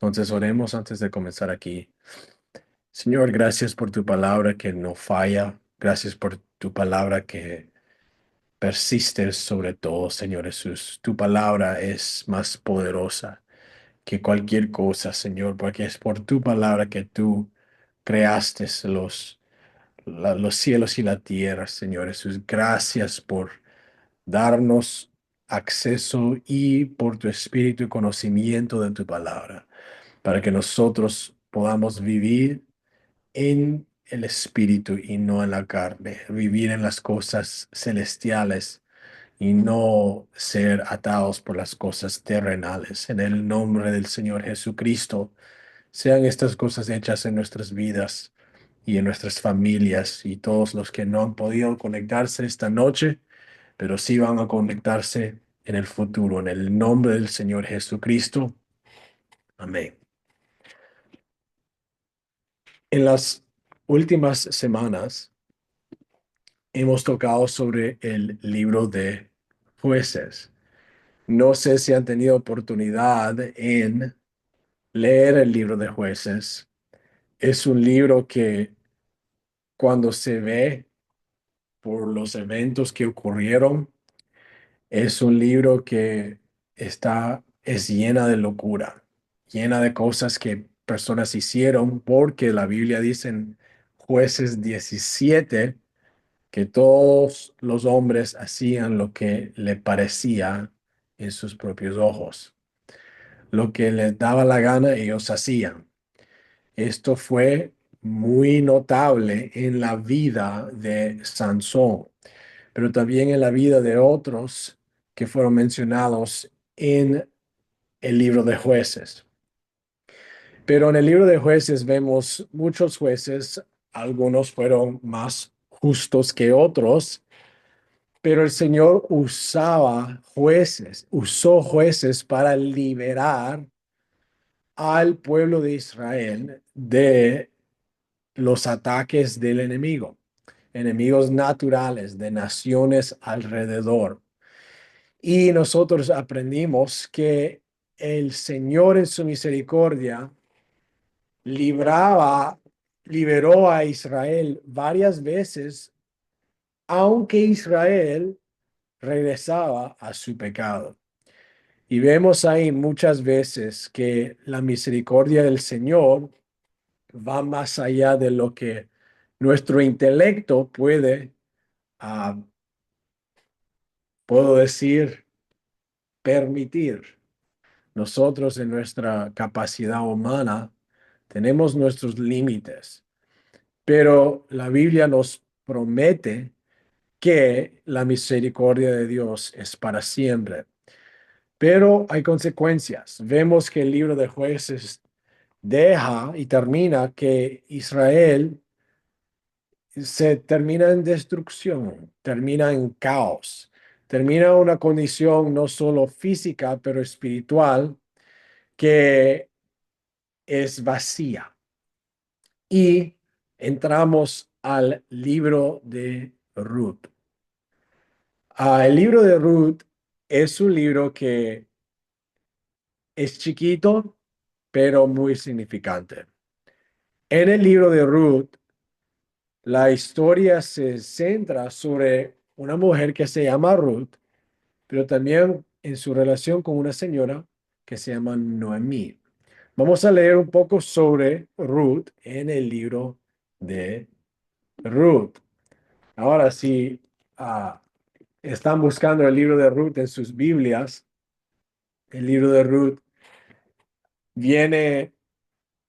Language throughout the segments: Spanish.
Entonces oremos antes de comenzar aquí. Señor, gracias por tu palabra que no falla. Gracias por tu palabra que persiste sobre todo, Señor Jesús. Tu palabra es más poderosa que cualquier cosa, Señor, porque es por tu palabra que tú creaste los cielos y la tierra, Señor Jesús. Gracias por darnos acceso y por tu espíritu y conocimiento de tu palabra, para que nosotros podamos vivir en el espíritu y no en la carne, vivir en las cosas celestiales y no ser atados por las cosas terrenales. En el nombre del Señor Jesucristo, sean estas cosas hechas en nuestras vidas y en nuestras familias y todos los que no han podido conectarse esta noche, pero sí van a conectarse en el futuro. En el nombre del Señor Jesucristo. Amén. En las últimas semanas hemos tocado sobre el libro de Jueces. No sé si han tenido oportunidad en leer el libro de Jueces. Es un libro que cuando se ve por los eventos que ocurrieron, es un libro que es llena de locura, llena de cosas que personas hicieron, porque la Biblia dice en Jueces 17 que todos los hombres hacían lo que le parecía en sus propios ojos. Lo que les daba la gana, ellos hacían. Esto fue muy notable en la vida de Sansón, pero también en la vida de otros que fueron mencionados en el libro de Jueces. Pero en el libro de Jueces vemos muchos jueces, algunos fueron más justos que otros, pero el Señor usó jueces para liberar al pueblo de Israel de los ataques del enemigo, enemigos naturales de naciones alrededor. Y nosotros aprendimos que el Señor en su misericordia libraba, liberó a Israel varias veces, aunque Israel regresaba a su pecado. Y vemos ahí muchas veces que la misericordia del Señor va más allá de lo que nuestro intelecto puede, ah, puedo decir, permitir. Nosotros en nuestra capacidad humana tenemos nuestros límites, pero la Biblia nos promete que la misericordia de Dios es para siempre. Pero hay consecuencias. Vemos que el libro de Jueces deja y termina que Israel se termina en destrucción, termina en caos, termina en una condición no solo física, pero espiritual que es vacía. Y entramos al libro de Ruth. El libro de Ruth es un libro que es chiquito, pero muy significante. En el libro de Ruth, la historia se centra sobre una mujer que se llama Ruth, pero también en su relación con una señora que se llama Noemí. Vamos a leer un poco sobre Ruth en el libro de Ruth. Ahora, si están buscando el libro de Ruth en sus Biblias, el libro de Ruth viene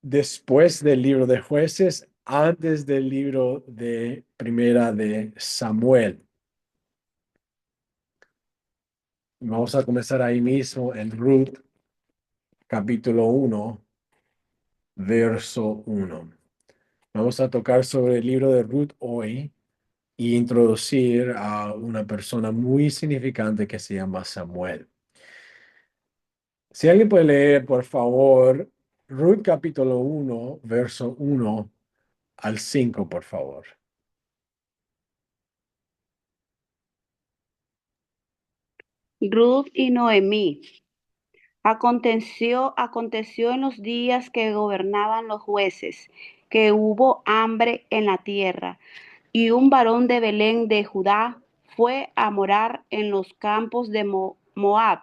después del libro de Jueces, antes del libro de Primera de Samuel. Vamos a comenzar ahí mismo en Ruth, capítulo 1, verso 1. Vamos a tocar sobre el libro de Ruth hoy y introducir a una persona muy significante que se llama Samuel. Si alguien puede leer, por favor, Ruth capítulo 1, verso 1 al 5, por favor. Ruth y Noemí. Aconteció en los días que gobernaban los jueces, que hubo hambre en la tierra, y un varón de Belén de Judá fue a morar en los campos de Moab,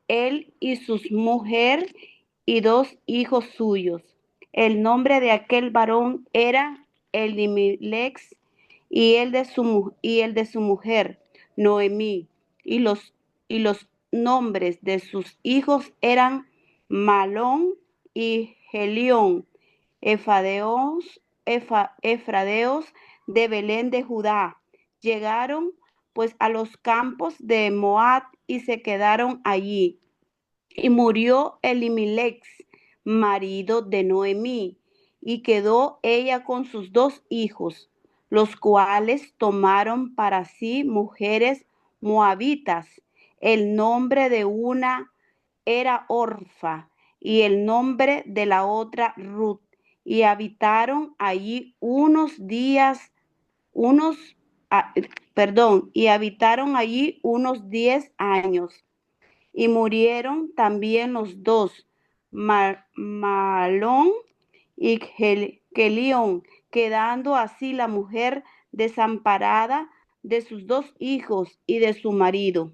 él y su mujer y dos hijos suyos. El nombre de aquel varón era Elimelech y el de su mujer Noemí. Y los, y los nombres de sus hijos eran Malón y Helión, efradeos de Belén de Judá. Llegaron pues a los campos de Moab y se quedaron allí. Y murió Elimelech, marido de Noemí, y quedó ella con sus dos hijos, los cuales tomaron para sí mujeres moabitas. El nombre de una era Orfa y el nombre de la otra Ruth. Y habitaron allí unos días, unos, ah, y habitaron allí unos 10 años. Y murieron también los dos, Malón y Kelión, quedando así la mujer desamparada de sus dos hijos y de su marido.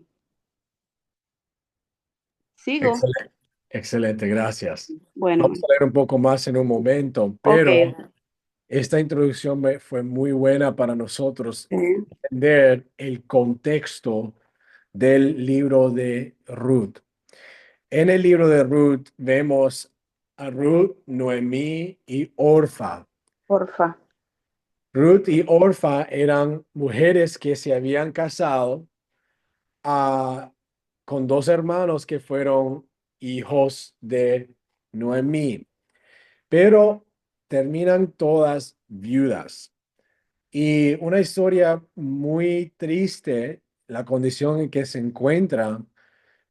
¿Sigo? Excelente, excelente, gracias. Bueno, Vamos a leer un poco más en un momento, ok. pero esta introducción fue muy buena para nosotros Sí, entender el contexto del libro de Ruth. En el libro de Ruth vemos a Ruth, Noemí y Orfa. porfa. Ruth y Orfa eran mujeres que se habían casado ah, con dos hermanos que fueron hijos de Noemí, pero terminan todas viudas. Y una historia muy triste, la condición en que se encuentran,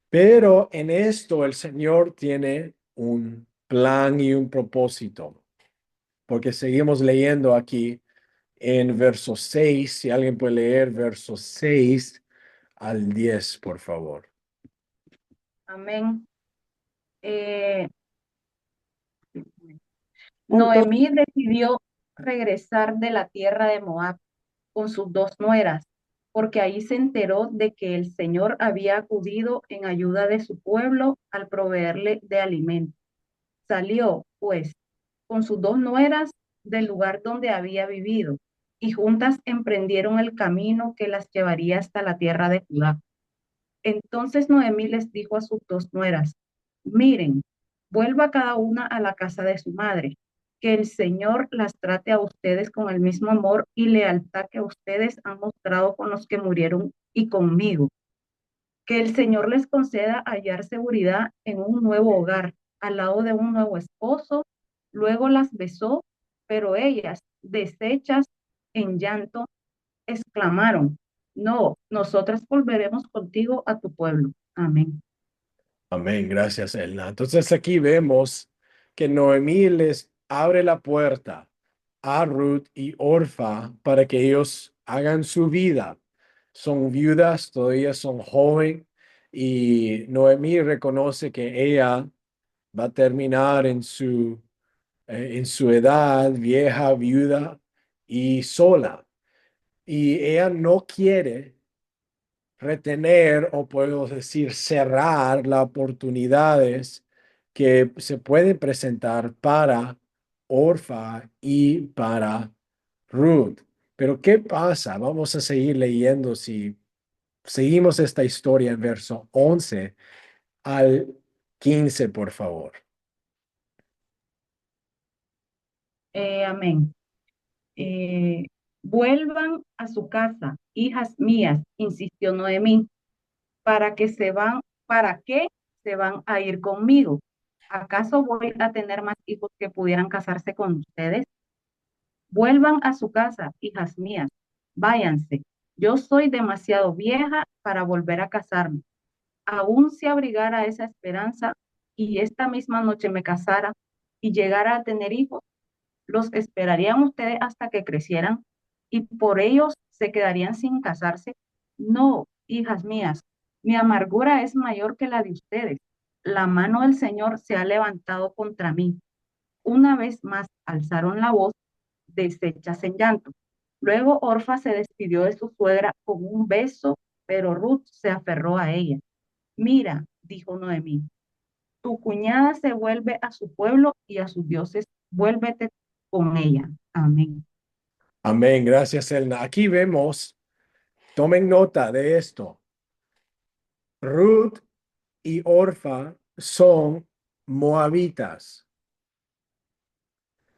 pero en esto el Señor tiene un plan y un propósito, porque seguimos leyendo aquí en verso 6. Si alguien puede leer versos 6 al 10, por favor. Amén. Eh, Entonces, Noemí decidió regresar de la tierra de Moab con sus dos nueras, porque ahí se enteró de que el Señor había acudido en ayuda de su pueblo al proveerle de alimento. Salió, pues, con sus dos nueras del lugar donde había vivido, y juntas emprendieron el camino que las llevaría hasta la tierra de Judá. Entonces Noemí les dijo a sus dos nueras: miren, vuelva cada una a la casa de su madre, que el Señor las trate a ustedes con el mismo amor y lealtad que ustedes han mostrado con los que murieron y conmigo. Que el Señor les conceda hallar seguridad en un nuevo hogar, al lado de un nuevo esposo. Luego las besó, pero ellas, deshechas en llanto, exclamaron: no, nosotras volveremos contigo a tu pueblo. Amén. amén, gracias, Elna. Entonces aquí vemos que Noemí les abre la puerta a Ruth y Orfa para que ellos hagan su vida. Son viudas, todavía son jóvenes y Noemí reconoce que ella va a terminar en su edad vieja, viuda y sola. Y ella no quiere retener o puedo decir cerrar las oportunidades que se pueden presentar para Orfa y para Ruth. Pero ¿qué pasa? Vamos a seguir leyendo si seguimos esta historia en verso 11 al 15, por favor. Amén. Eh, vuelvan a su casa, hijas mías, insistió Noemí, ¿para qué se van a ir conmigo? ¿Acaso voy a tener más hijos que pudieran casarse con ustedes? Vuelvan a su casa, hijas mías, váyanse. Yo soy demasiado vieja para volver a casarme. Aún si abrigara esa esperanza y esta misma noche me casara y llegara a tener hijos, ¿los esperarían ustedes hasta que crecieran y por ellos se quedarían sin casarse? No, hijas mías, mi amargura es mayor que la de ustedes. la mano del Señor se ha levantado contra mí. Una vez más alzaron la voz, deshechas en llanto. Luego Orfa se despidió de su suegra con un beso, pero Ruth se aferró a ella. Mira, dijo Noemí, tu cuñada se vuelve a su pueblo y a sus dioses, vuélvete con ella. Amén. Amén. Gracias, Elna. Aquí vemos, tomen nota de esto. Ruth y Orfa son moabitas.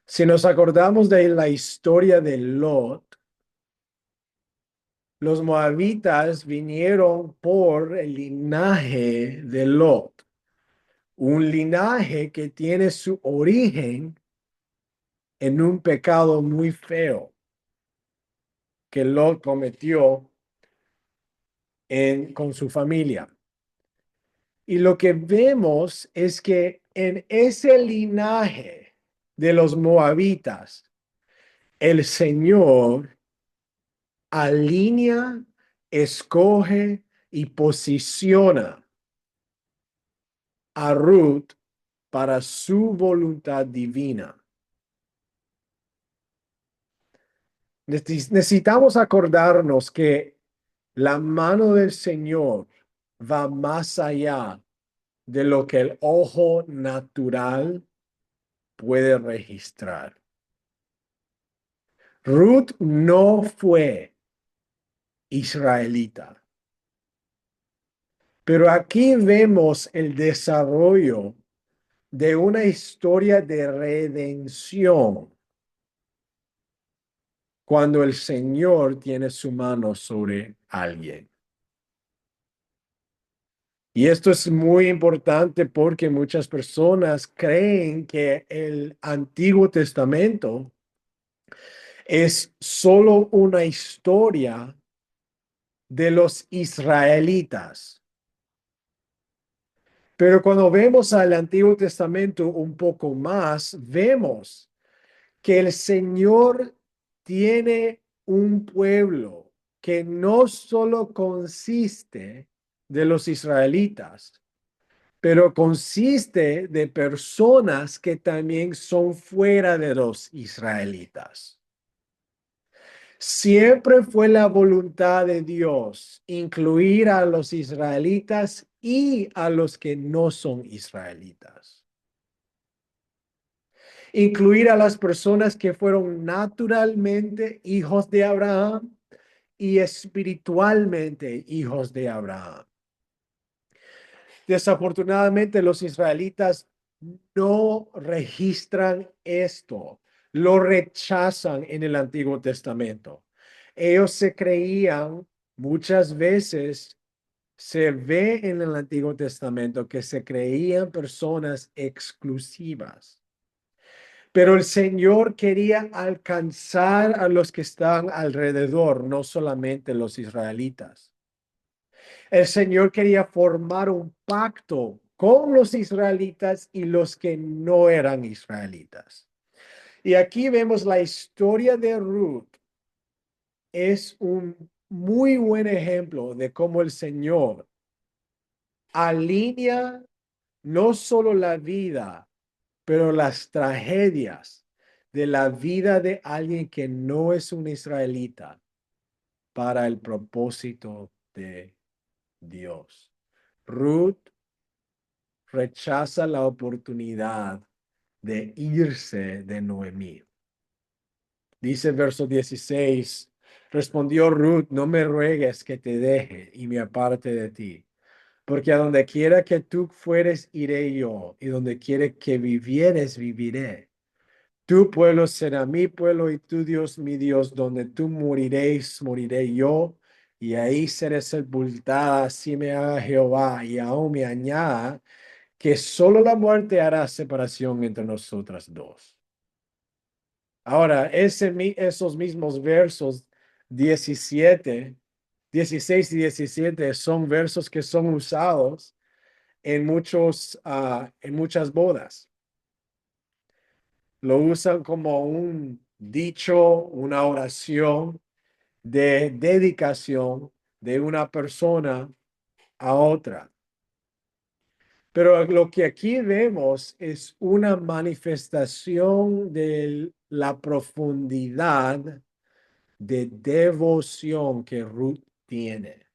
Si nos acordamos de la historia de Lot, los moabitas vinieron por el linaje de Lot, un linaje que tiene su origen en un pecado muy feo que Lot cometió con su familia. Y lo que vemos es que en ese linaje de los moabitas, el Señor alinea, escoge y posiciona a Ruth para su voluntad divina. Necesitamos acordarnos que la mano del Señor va más allá de lo que el ojo natural puede registrar. Ruth no fue israelita, pero aquí vemos el desarrollo de una historia de redención cuando el Señor tiene su mano sobre alguien. Y esto es muy importante porque muchas personas creen que el Antiguo Testamento es solo una historia de los israelitas. Pero cuando vemos al Antiguo Testamento un poco más, vemos que el Señor tiene un pueblo que no solo consiste de los israelitas, pero consiste de personas que también son fuera de los israelitas. Siempre fue la voluntad de Dios incluir a los israelitas y a los que no son israelitas. Incluir a las personas que fueron naturalmente hijos de Abraham y espiritualmente hijos de Abraham. Desafortunadamente, los israelitas no registran esto, lo rechazan en el Antiguo Testamento. Ellos se creían, muchas veces se ve en el Antiguo Testamento que se creían personas exclusivas. Pero el Señor quería alcanzar a los que están alrededor, no solamente los israelitas. El Señor quería formar un pacto con los israelitas y los que no eran israelitas. Y aquí vemos la historia de Ruth. Es un muy buen ejemplo de cómo el Señor alinea no solo la vida, pero las tragedias de la vida de alguien que no es un israelita para el propósito de Dios. Ruth rechaza la oportunidad de irse de Noemí. Dice verso 16, respondió Ruth, no me ruegues que te deje y me aparte de ti, porque a donde quiera que tú fueres, iré yo, y donde quiera que vivieres, viviré. Tu pueblo será mi pueblo y tu Dios mi Dios, donde tú moriréis, moriré yo, y ahí seré sepultada, así me haga Jehová, y aún me añada que solo la muerte hará separación entre nosotras dos. Ahora, esos mismos versos 17, 16 y 17 son versos que son usados en muchas bodas. Lo usan como un dicho, una oración de dedicación de una persona a otra. Pero lo que aquí vemos es una manifestación de la profundidad de devoción que Ruth tiene.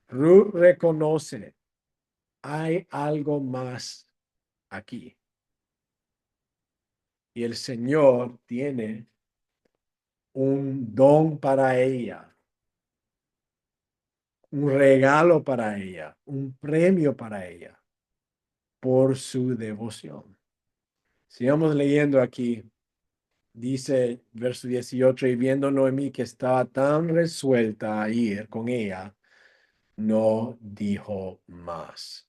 Ruth reconoce, hay algo más aquí. Y el Señor tiene un don para ella, un regalo para ella, un premio para ella por su devoción. Sigamos leyendo aquí. Dice verso 18, y viendo Noemí que estaba tan resuelta a ir con ella, no dijo más.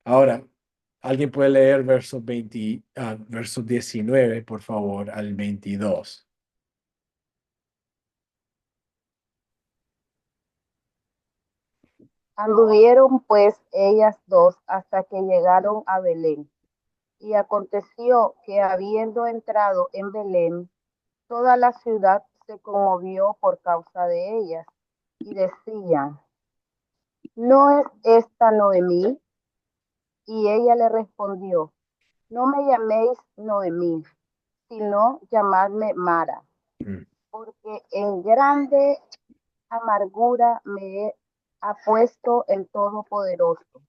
Ahora, ¿alguien puede leer verso 19, por favor, al 22? Anduvieron pues ellas dos hasta que llegaron a Belén. Y aconteció que habiendo entrado en Belén, toda la ciudad se conmovió por causa de ellas. Y decían, ¿no es esta Noemí? Y ella le respondió, no me llaméis Noemí, sino llamadme Mara, Mm. porque en grande amargura me ha puesto el Todopoderoso.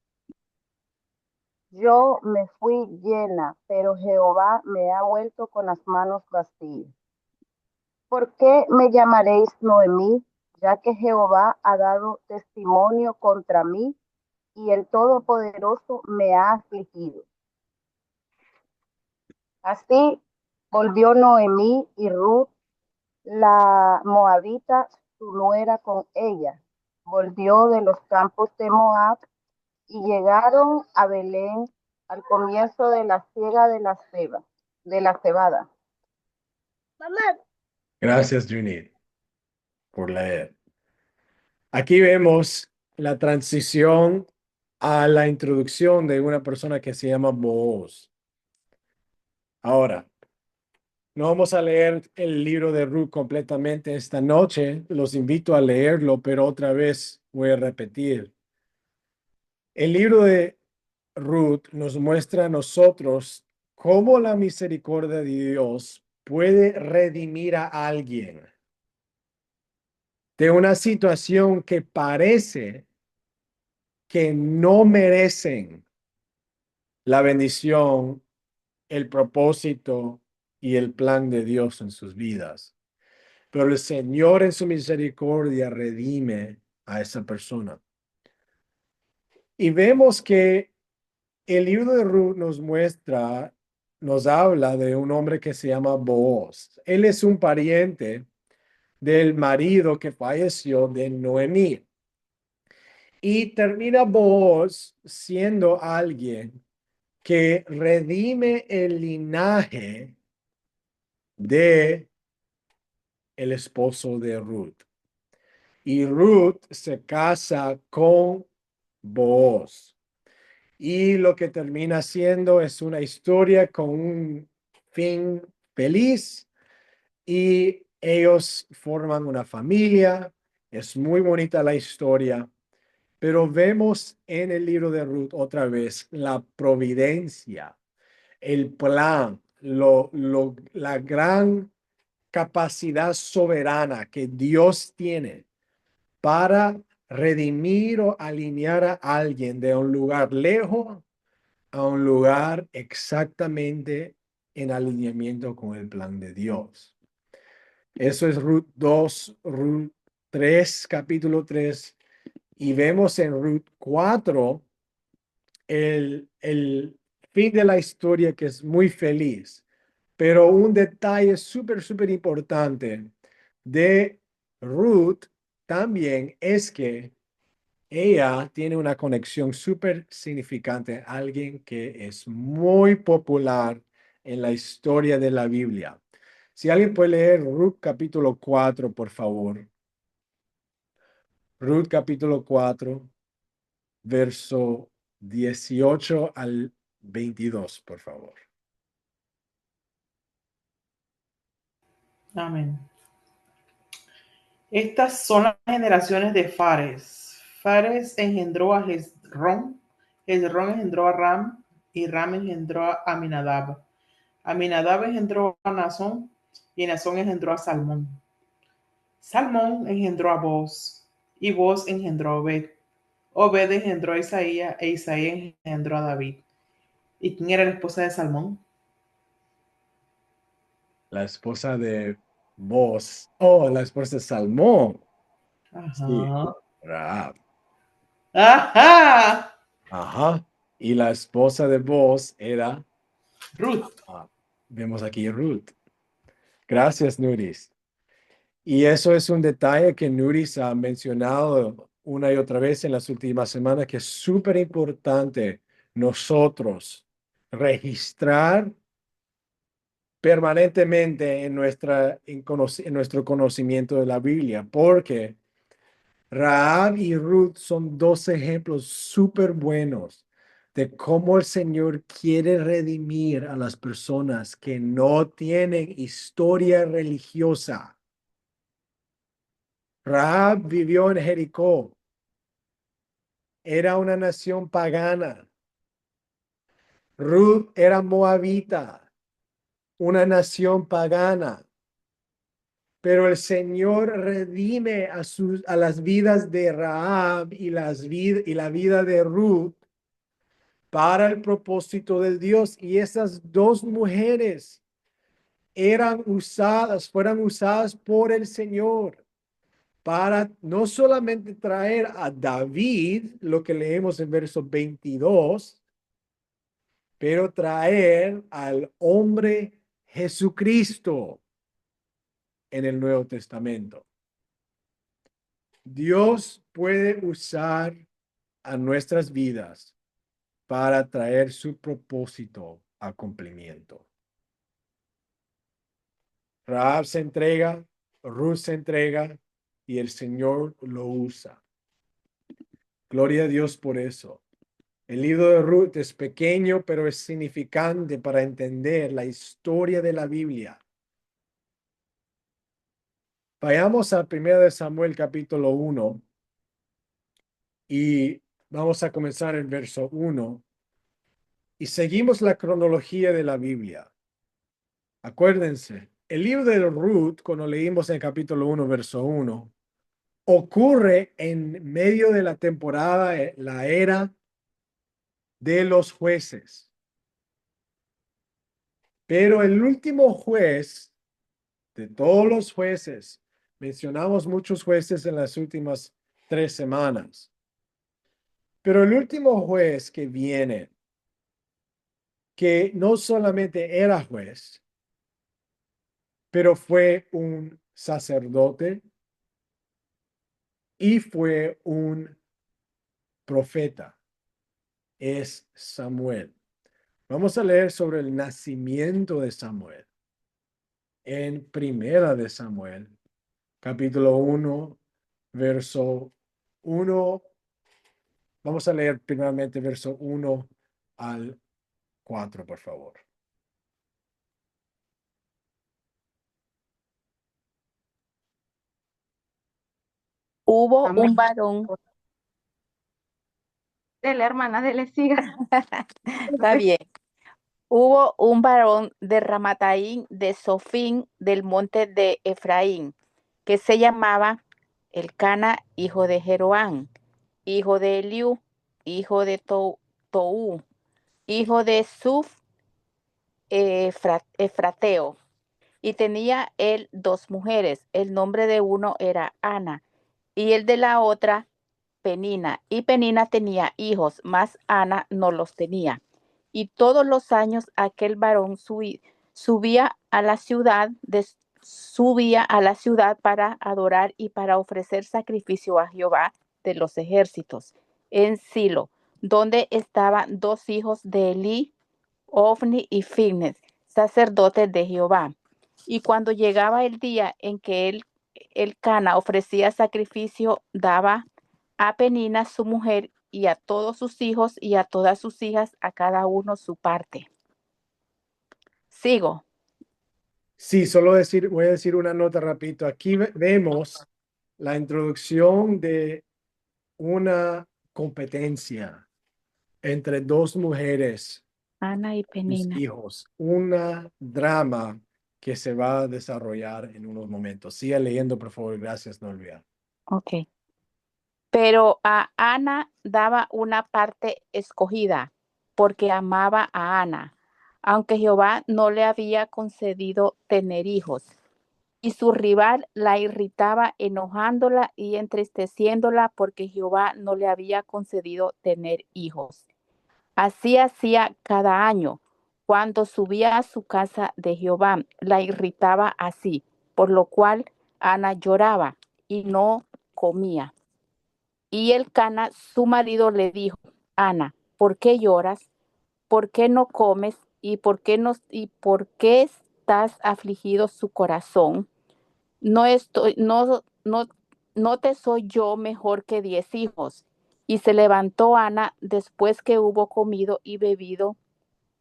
Yo me fui llena, pero Jehová me ha vuelto con las manos vacías. ¿Por qué me llamaréis Noemí? Ya que Jehová ha dado testimonio contra mí y el Todopoderoso me ha afligido. Así volvió Noemí y Ruth, la moabita, su nuera con ella. Volvió de los campos de Moab y llegaron a Belén al comienzo de la siega de la cebada. Gracias, Junit, por leer. Aquí vemos la transición a la introducción de una persona que se llama Booz. Ahora, no vamos a leer el libro de Ruth completamente esta noche. Los invito a leerlo, pero otra vez voy a repetir. El libro de Ruth nos muestra a nosotros cómo la misericordia de Dios puede redimir a alguien de una situación que parece que no merecen la bendición, el propósito y el plan de Dios en sus vidas. Pero el Señor en su misericordia redime a esa persona. Y vemos que el libro de Ruth nos habla de un hombre que se llama Booz. Él es un pariente del marido que falleció de Noemí. Y termina Booz siendo alguien que redime el linaje de el esposo de Ruth. Y Ruth se casa con Booz. Y lo que termina siendo es una historia con un fin feliz y ellos forman una familia. Es muy bonita la historia, pero vemos en el libro de Ruth otra vez la providencia, el plan, la gran capacidad soberana que Dios tiene para redimir o alinear a alguien de un lugar lejos a un lugar exactamente en alineamiento con el plan de Dios. Eso es Ruth 2, Ruth 3, capítulo 3. Y vemos en Ruth 4 el fin de la historia que es muy feliz. Pero un detalle súper importante de Ruth también es que ella tiene una conexión súper significante, alguien que es muy popular en la historia de la Biblia. Si alguien puede leer Ruth capítulo 4, por favor. Ruth capítulo 4, verso 18 al 22, por favor. Amén. Estas son las generaciones de Fares. Fares engendró a Hezrón, Hezrón engendró a Ram, y Ram engendró a Aminadab. Aminadab engendró a Nazón, y Nazón engendró a Salmón. Salmón engendró a Boz, y Boz engendró a Obed. Obed engendró a Isaías, e Isaías engendró a David. ¿Y quién era la esposa de Salmón? La esposa de Boz. Oh, la esposa de Salmón. Sí, Ajá. Rahab. Ajá. Ajá. Y la esposa de Boz era, Ruth. vemos aquí Ruth. Gracias, Nuris. Y eso es un detalle que Nuris ha mencionado una y otra vez en las últimas semanas, que es súper importante nosotros registrar permanentemente en nuestro conocimiento de la Biblia, porque Rahab y Ruth son dos ejemplos súper buenos de cómo el Señor quiere redimir a las personas que no tienen historia religiosa. Rahab vivió en Jericó. Era una nación pagana. Ruth era moabita, una nación pagana. Pero el Señor redime a las vidas de Rahab y la vida de Ruth para el propósito de Dios. Y esas dos mujeres fueron usadas por el Señor para no solamente traer a David, lo que leemos en verso 22, pero traer al hombre Jesucristo en el Nuevo Testamento. Dios puede usar a nuestras vidas para traer su propósito a cumplimiento. Rahab se entrega, Ruth se entrega y el Señor lo usa. Gloria a Dios por eso. El libro de Ruth es pequeño, pero es significante para entender la historia de la Biblia. Vayamos a 1 de Samuel capítulo 1 y vamos a comenzar en verso 1 y seguimos la cronología de la Biblia. Acuérdense, el libro de Ruth, cuando leímos en capítulo 1, verso 1, ocurre en medio de la temporada, la era de los jueces. Pero el último juez de todos los jueces, mencionamos muchos jueces en las últimas 3 semanas, pero el último juez que viene, que no solamente era juez, pero fue un sacerdote y fue un profeta, es Samuel. Vamos a leer sobre el nacimiento de Samuel en Primera de Samuel, capítulo 1, verso 1. Vamos a leer primeramente verso 1 al 4, por favor. Hubo Amén. un varón, Dele, hermana, dele, siga. está bien, hubo un varón de Ramataín de Sofín del monte de Efraín, que se llamaba Elcana, hijo de Jeroán, hijo de Eliú, hijo de Tou, hijo de Suf, Efrateo. Y tenía él 2 mujeres. El nombre de uno era Ana y el de la otra Penina. Y Penina tenía hijos, mas Ana no los tenía. Y todos los años aquel varón subía a la ciudad para adorar y para ofrecer sacrificio a Jehová de los ejércitos en Silo, donde estaban 2 hijos de Elí, Ofni y Finnes, sacerdotes de Jehová. Y cuando llegaba el día en que el Cana ofrecía sacrificio, daba a Penina su mujer y a todos sus hijos y a todas sus hijas, a cada uno su parte. Sigo. Sí, voy a decir una nota rapidito. Aquí vemos la introducción de una competencia entre dos mujeres, Ana y sus Penina. hijos, una drama que se va a desarrollar en unos momentos. Siga leyendo, por favor. Gracias, Norvia. Ok. Pero a Ana daba una parte escogida, porque amaba a Ana, aunque Jehová no le había concedido tener hijos. Y su rival la irritaba, enojándola y entristeciéndola, porque Jehová no le había concedido tener hijos. Así hacía cada año. Cuando subía a su casa de Jehová, la irritaba así, por lo cual Ana lloraba y no comía. Y Elcana, su marido, le dijo: Ana, ¿por qué lloras? ¿Por qué no comes? ¿Y por qué estás afligido su corazón? No estoy, no te soy yo mejor que 10 hijos. Y se levantó Ana después que hubo comido y bebido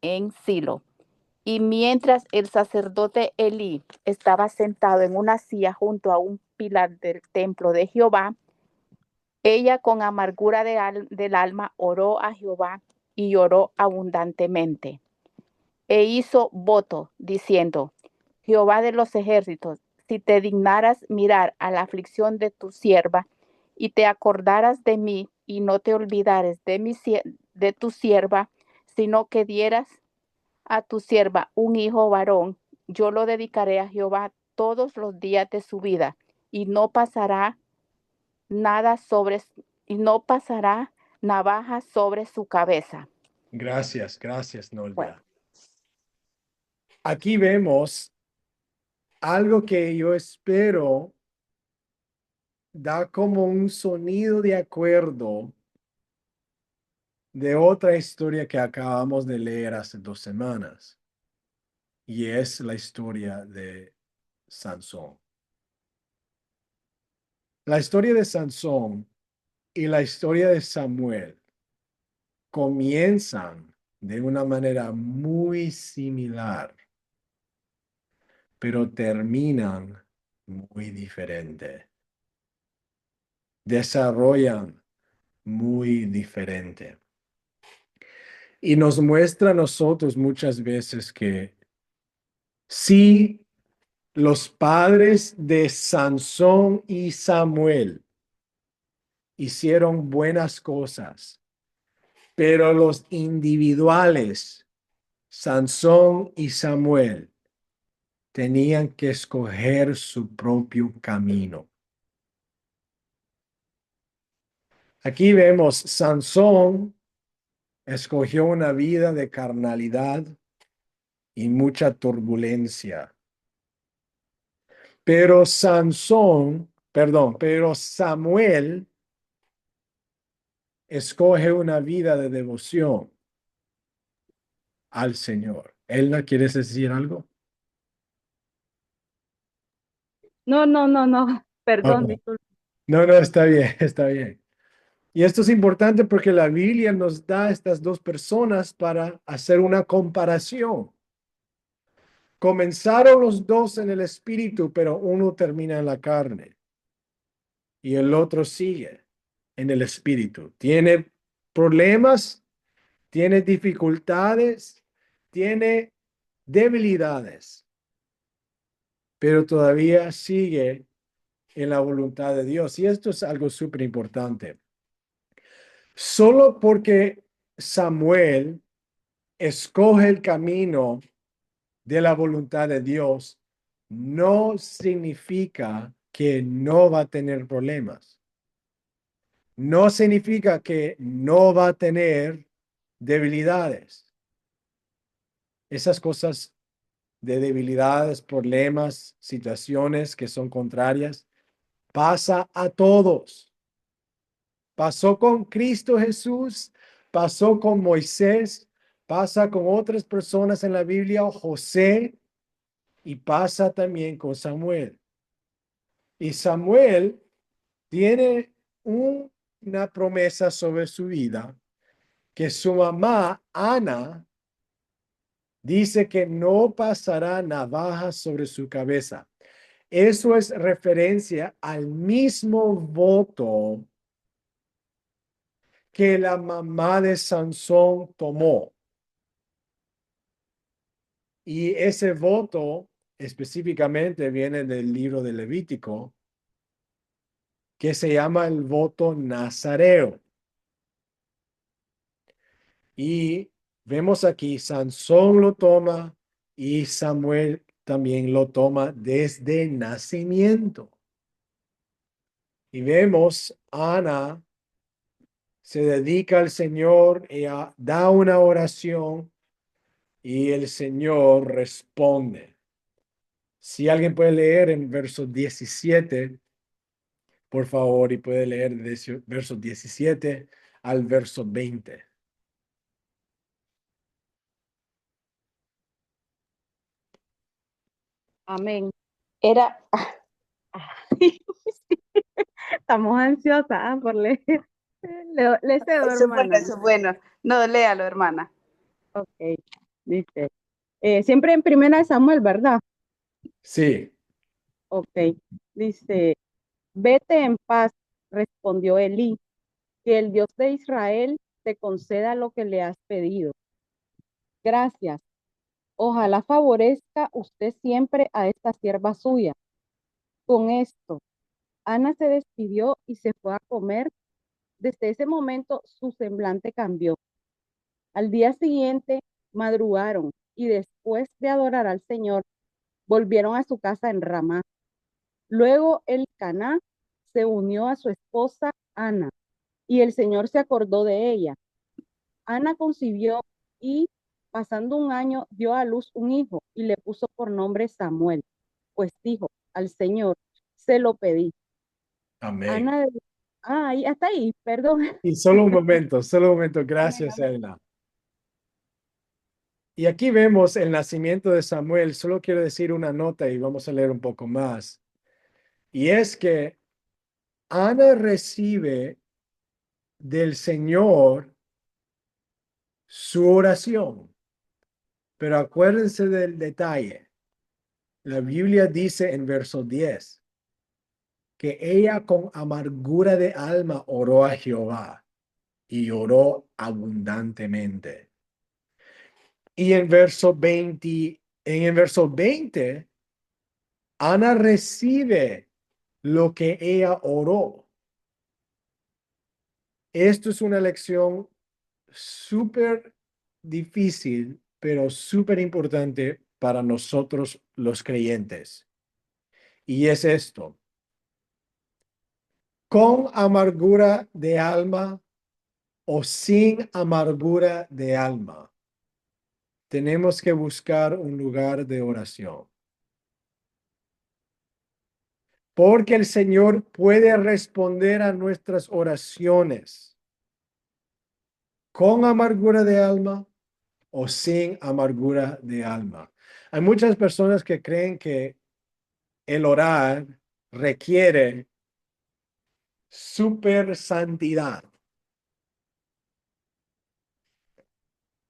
en Silo. Y mientras el sacerdote Elí estaba sentado en una silla junto a un pilar del templo de Jehová, ella con amargura del alma oró a Jehová y lloró abundantemente. E hizo voto diciendo: Jehová de los ejércitos, si te dignaras mirar a la aflicción de tu sierva y te acordaras de mí y no te olvidares de tu sierva, sino que dieras a tu sierva un hijo varón, yo lo dedicaré a Jehová todos los días de su vida y no pasará nada sobre y no pasará navaja sobre su cabeza. Gracias, gracias, Bueno, Norvia. Aquí vemos algo que yo espero da como un sonido de acuerdo de otra historia que acabamos de leer hace 2 semanas, y es la historia de Sansón. La historia de Sansón y la historia de Samuel comienzan de una manera muy similar, pero terminan muy diferente. Desarrollan muy diferente. Y nos muestra a nosotros muchas veces que sí, los padres de Sansón y Samuel hicieron buenas cosas, pero los individuales, Sansón y Samuel, tenían que escoger su propio camino. Aquí vemos, Sansón escogió una vida de carnalidad y mucha turbulencia. Pero Samuel escoge una vida de devoción al Señor. ¿Elna, quieres decir algo? No, perdón, Ok. disculpe. No, está bien, está bien. Y esto es importante porque la Biblia nos da estas dos personas para hacer una comparación. Comenzaron los dos en el espíritu, pero uno termina en la carne y el otro sigue en el espíritu. Tiene problemas, tiene dificultades, tiene debilidades, pero todavía sigue en la voluntad de Dios. Y esto es algo súper importante. Solo porque Samuel escoge el camino de la voluntad de Dios, no significa que no va a tener problemas. No significa que no va a tener debilidades. Esas cosas de debilidades, problemas, situaciones que son contrarias, pasa a todos. Pasó con Cristo Jesús, pasó con Moisés, pasa con otras personas en la Biblia, José, y pasa también con Samuel. Y Samuel tiene una promesa sobre su vida que su mamá, Ana, dice que no pasará navaja sobre su cabeza. Eso es referencia al mismo voto que la mamá de Sansón tomó. Y ese voto específicamente viene del libro de Levítico, que se llama el voto nazareo. Y vemos aquí, Sansón lo toma y Samuel también lo toma desde nacimiento. Y vemos, Ana se dedica al Señor y da una oración y el Señor responde. Si alguien puede leer en verso 17, por favor, y puede leer de verso 17 al verso 20. Amén. Era, Estamos ansiosas por leer. Le cedo, eso es bueno, hermana. eso es bueno. No, léalo, hermana. Ok, dice. Siempre en primera de Samuel, ¿verdad? Sí, Ok, dice, vete en paz, respondió Elí, que el Dios de Israel te conceda lo que le has pedido. Gracias. Ojalá favorezca usted siempre a esta sierva suya. Con esto, Ana se despidió y se fue a comer. Desde ese momento su semblante cambió. Al día siguiente madrugaron y después de adorar al Señor, volvieron a su casa en Ramá. Luego el Caná se unió a su esposa Ana y el Señor se acordó de ella. Ana concibió y pasando un año dio a luz un hijo y le puso por nombre Samuel, pues dijo al Señor, se lo pedí. amén. Ana, ahí, hasta ahí, perdón. Y solo un momento, solo un momento. Gracias, Elena. Y aquí vemos el nacimiento de Samuel. Solo quiero decir una nota y vamos a leer un poco más. Y es que Ana recibe del Señor su oración. Pero acuérdense del detalle. La Biblia dice en verso 10 que ella con amargura de alma oró a Jehová y oró abundantemente. Y en el verso 20, Ana recibe lo que ella oró. Esto es una lección súper difícil, pero súper importante para nosotros los creyentes. Y es esto. Con amargura de alma o sin amargura de alma, tenemos que buscar un lugar de oración. Porque el Señor puede responder a nuestras oraciones con amargura de alma o sin amargura de alma. Hay muchas personas que creen que el orar requiere super santidad.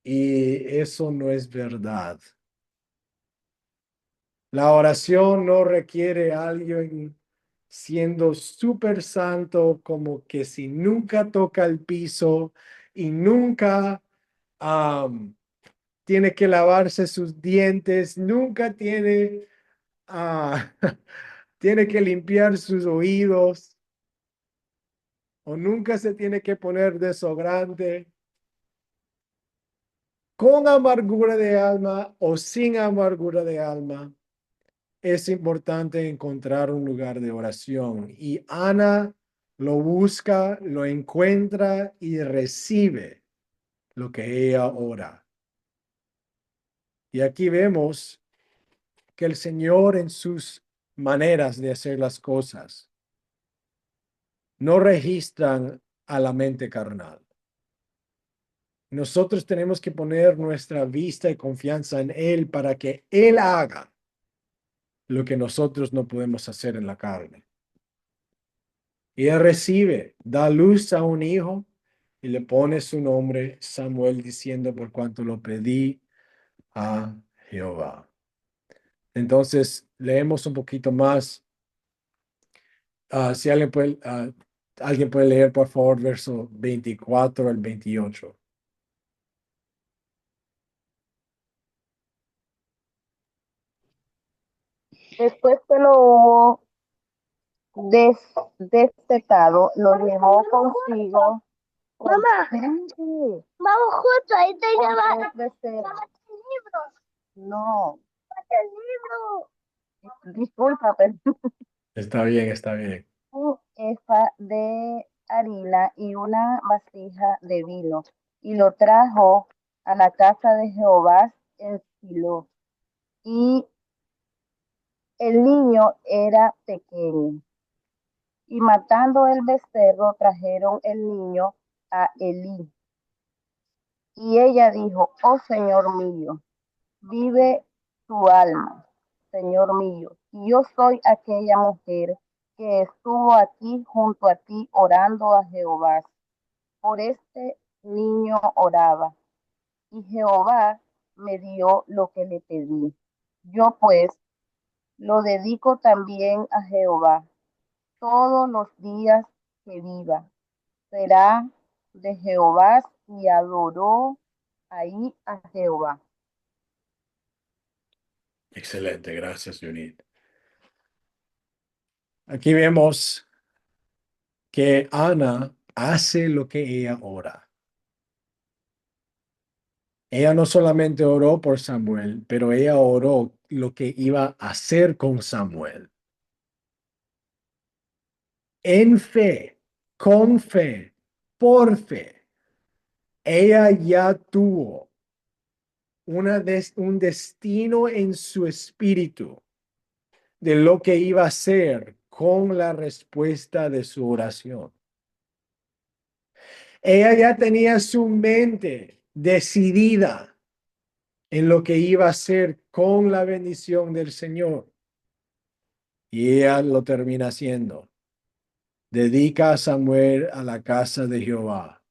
Y eso no es verdad. La oración no requiere a alguien siendo súper santo, como que si nunca toca el piso y nunca tiene que lavarse sus dientes, nunca tiene, tiene que limpiar sus oídos o nunca se tiene que poner desodorante. Con amargura de alma o sin amargura de alma, es importante encontrar un lugar de oración. Y Ana lo busca, lo encuentra y recibe lo que ella ora. Y aquí vemos que el Señor en sus maneras de hacer las cosas no registran a la mente carnal. Nosotros tenemos que poner nuestra vista y confianza en Él para que Él haga lo que nosotros no podemos hacer en la carne. Y Él recibe, da luz a un hijo y le pone su nombre Samuel diciendo por cuanto lo pedí a Jehová. Entonces, leemos un poquito más. Si alguien puede Alguien puede leer, por favor, verso 24 al 28. Después que lo hubo destetado, lo llevó consigo. Mamá, vamos juntos, ahí te lleva. No. El libro. Disculpa, pero Está bien, está bien. un efa de harina y una vasija de vino, y lo trajo a la casa de Jehová en Silo. Y el niño era pequeño. Y matando el becerro, trajeron el niño a Elí. Y ella dijo, oh Señor mío, vive tu alma, Señor mío. Y yo soy aquella mujer que estuvo aquí junto a ti orando a Jehová. Por este niño oraba, y Jehová me dio lo que le pedí. Yo pues lo dedico también a Jehová todos los días que viva. Será de Jehová, y adoró ahí a Jehová. Excelente, gracias, Junit. Aquí vemos que Ana hace lo que ella ora. Ella no solamente oró por Samuel, pero ella oró lo que iba a hacer con Samuel. En fe, con fe, por fe. Ella ya tuvo un destino en su espíritu de lo que iba a hacer con la respuesta de su oración. Ella ya tenía su mente decidida en lo que iba a hacer con la bendición del Señor. Y ella lo termina haciendo. Dedica a Samuel a la casa de Jehová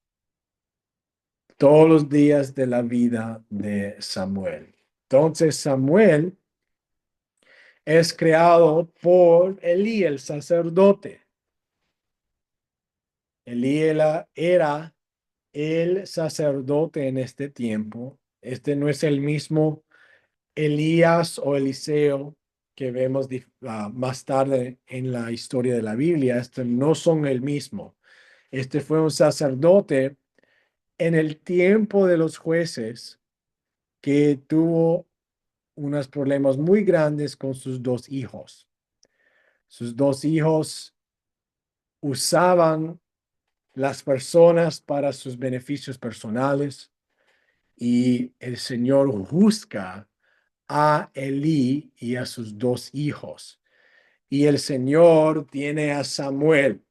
todos los días de la vida de Samuel. Entonces Samuel es creado por Elí, el sacerdote. Elí era el sacerdote en este tiempo. Este no es el mismo Elías o Eliseo que vemos más tarde en la historia de la Biblia. Estos no son el mismo. Este fue un sacerdote en el tiempo de los jueces que tuvo unos problemas muy grandes con sus dos hijos. Sus dos hijos usaban las personas para sus beneficios personales y el Señor juzga a Elí y a sus dos hijos. Y el Señor tiene a Samuel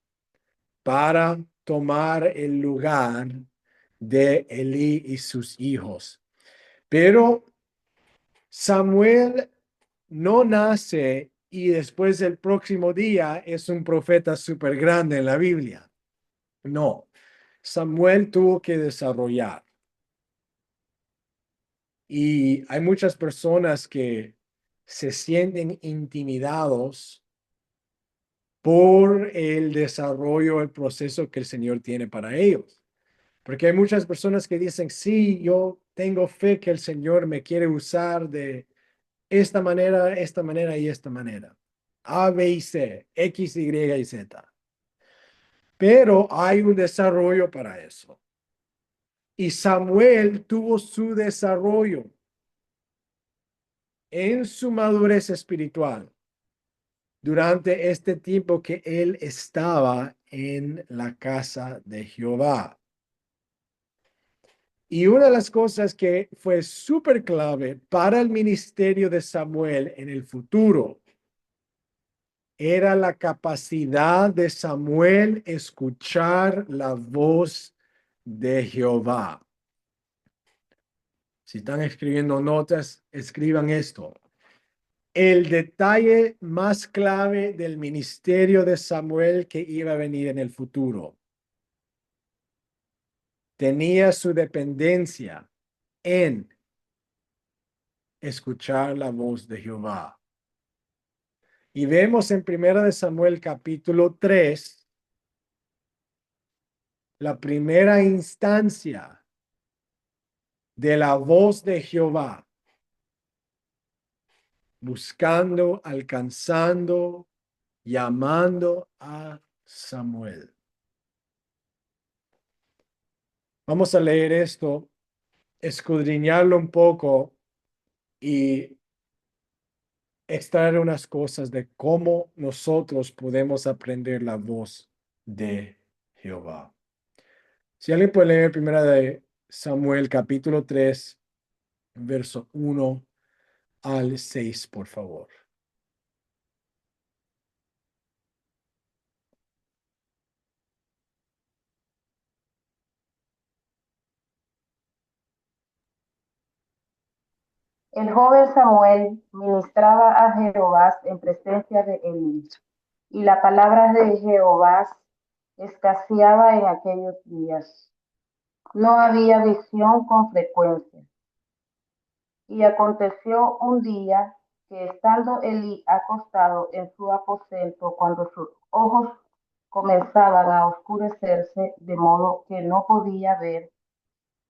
para tomar el lugar de Elí y sus hijos. Pero Samuel no nace y después del próximo día es un profeta súper grande en la Biblia. No, Samuel tuvo que desarrollar. Y hay muchas personas que se sienten intimidados por el desarrollo, el proceso que el Señor tiene para ellos. Porque hay muchas personas que dicen, sí, yo tengo fe que el Señor me quiere usar de esta manera y esta manera. A, B y C, X, Y y Z. Pero hay un desarrollo para eso. Y Samuel tuvo su desarrollo en su madurez espiritual durante este tiempo que él estaba en la casa de Jehová. Y una de las cosas que fue súper clave para el ministerio de Samuel en el futuro era la capacidad de Samuel escuchar la voz de Jehová. Si están escribiendo notas, escriban esto. El detalle más clave del ministerio de Samuel que iba a venir en el futuro. Tenía su dependencia en escuchar la voz de Jehová. Y vemos en 1 de Samuel capítulo 3 la primera instancia de la voz de Jehová, buscando, alcanzando, llamando a Samuel. Vamos a leer esto, escudriñarlo un poco y extraer unas cosas de cómo nosotros podemos aprender la voz de Jehová. Si alguien puede leer primera de Samuel capítulo 3, verso 1 al 6, por favor. El joven Samuel ministraba a Jehová en presencia de Elí, y la palabra de Jehová escaseaba en aquellos días. No había visión con frecuencia. Y aconteció un día que estando Elí acostado en su aposento, cuando sus ojos comenzaban a oscurecerse, de modo que no podía ver,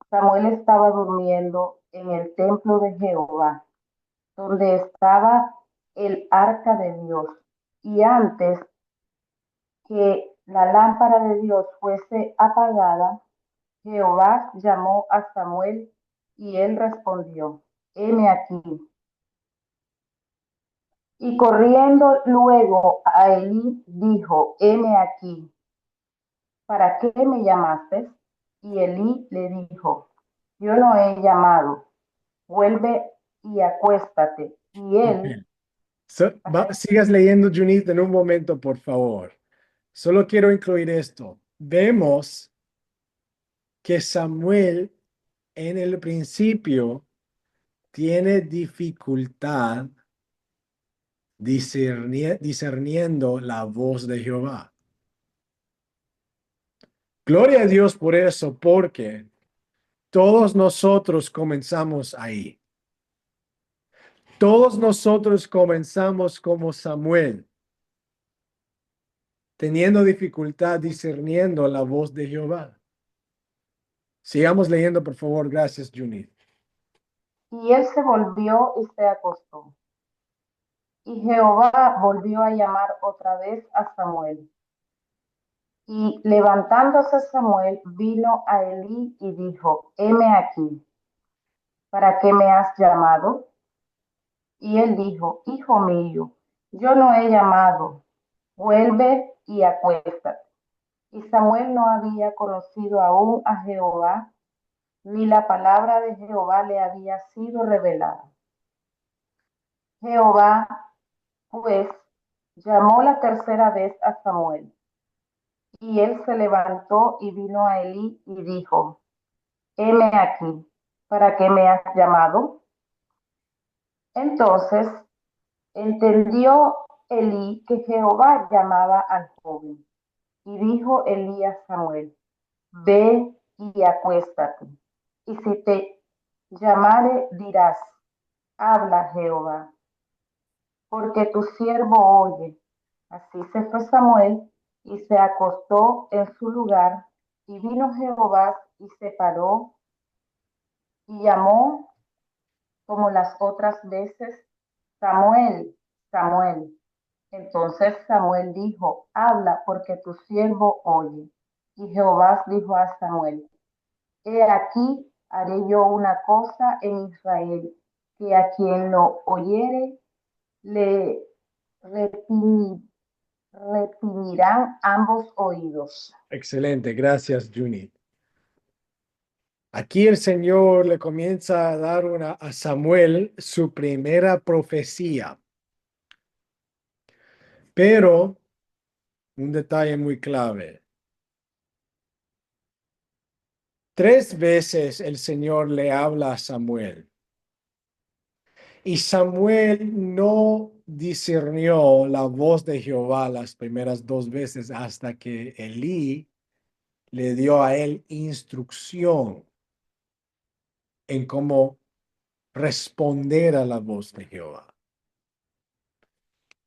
Samuel estaba durmiendo en el templo de Jehová, donde estaba el arca de Dios. Y antes que la lámpara de Dios fuese apagada, Jehová llamó a Samuel y él respondió: heme aquí. Y corriendo luego a Elí dijo: heme aquí. ¿Para qué me llamaste? Y Elí le dijo: yo no he llamado, vuelve y acuéstate. Y Ok. él, Sigas leyendo, Junit, en un momento, por favor. Solo quiero incluir esto. Vemos que Samuel en el principio tiene dificultad discerniendo la voz de Jehová. Gloria a Dios por eso, porque todos nosotros comenzamos ahí. Todos nosotros comenzamos como Samuel, teniendo dificultad discerniendo la voz de Jehová. Sigamos leyendo, por favor. Gracias, Junit. y él se volvió y se acostó. Y Jehová volvió a llamar otra vez a Samuel. Y levantándose Samuel, vino a Elí y dijo: heme aquí. ¿Para qué me has llamado? Y él dijo: hijo mío, yo no he llamado, vuelve y acuéstate. Y Samuel no había conocido aún a Jehová, ni la palabra de Jehová le había sido revelada. Jehová, pues, llamó la tercera vez a Samuel. Y él se levantó y vino a Elí y dijo: heme aquí. ¿Para qué me has llamado? Entonces entendió Elí que Jehová llamaba al joven. Y dijo Elí a Samuel: ve y acuéstate. Y si te llamare, dirás: habla Jehová, porque tu siervo oye. Así se fue Samuel y se acostó en su lugar. Y vino Jehová y se paró y llamó como las otras veces: Samuel, Samuel. Entonces Samuel dijo: habla, porque tu siervo oye. Y Jehová dijo a Samuel: he aquí, haré yo una cosa en Israel, que a quien lo oyere le reprimirán ambos oídos. Excelente. Gracias, Junit. Aquí el Señor le comienza a dar a Samuel su primera profecía. Pero un detalle muy clave. 3 veces el Señor le habla a Samuel. Y Samuel no discernió la voz de Jehová las primeras 2 veces hasta que Elí le dio a él instrucción en cómo responder a la voz de Jehová.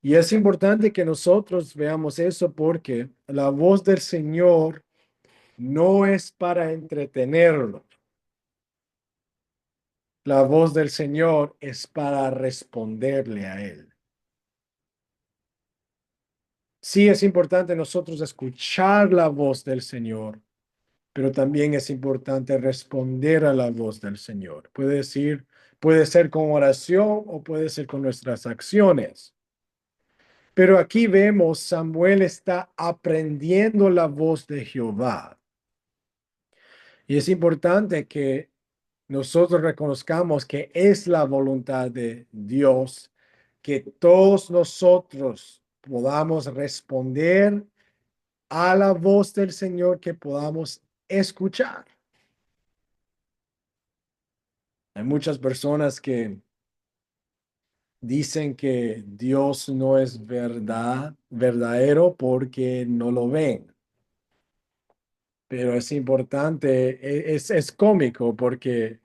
Y es importante que nosotros veamos eso porque la voz del Señor no es para entretenerlo. La voz del Señor es para responderle a Él. Sí es importante nosotros escuchar la voz del Señor, pero también es importante responder a la voz del Señor. Puede ser con oración o puede ser con nuestras acciones. Pero aquí vemos, Samuel está aprendiendo la voz de Jehová. Y es importante que nosotros reconozcamos que es la voluntad de Dios que todos nosotros podamos responder a la voz del Señor, que podamos escuchar. Hay muchas personas que dicen que Dios no es verdadero porque no lo ven. Pero es importante, es cómico porque